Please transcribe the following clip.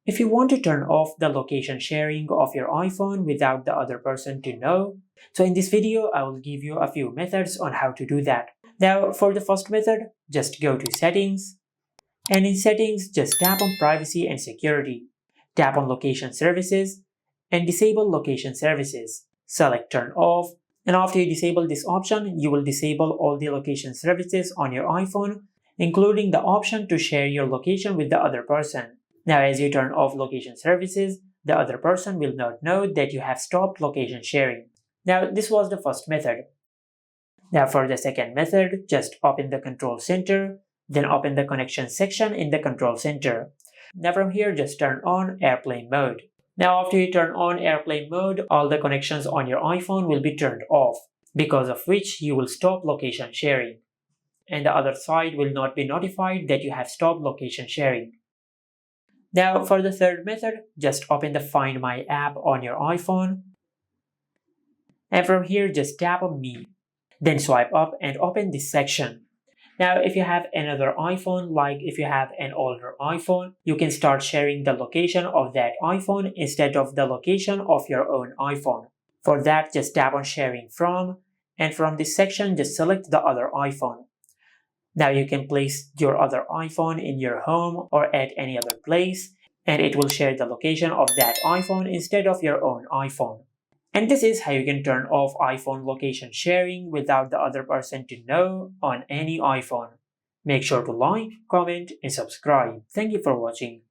If you want to turn off the location sharing of your iPhone without the other person to know, so in this video I will give you a few methods on how to do that. Now for the first method, just go to settings, and in settings just tap on privacy and security. Tap on location services and disable location services. Select turn off, and after you disable this option, you will disable all the location services on your iPhone, including the option to share your location with the other person. Now as you turn off location services, the other person will not know that you have stopped location sharing. Now this was the first method. Now for the second method, just open the control center, then open the connection section in the control center. Now from here, just turn on airplane mode. Now after you turn on airplane mode, all the connections on your iPhone will be turned off, because of which you will stop location sharing. And the other side will not be notified that you have stopped location sharing. Now for the third method, just open the Find My app on your iPhone. And from here, just tap on Me. Then swipe up and open this section. Now if you have another iPhone, like if you have an older iPhone, you can start sharing the location of that iPhone instead of the location of your own iPhone. For that, just tap on Sharing From, and from this section just select the other iPhone. Now you can place your other iPhone in your home or at any other place, and it will share the location of that iPhone instead of your own iPhone. And this is how you can turn off iPhone location sharing without the other person to know on any iPhone. Make sure to like, comment, and subscribe. Thank you for watching.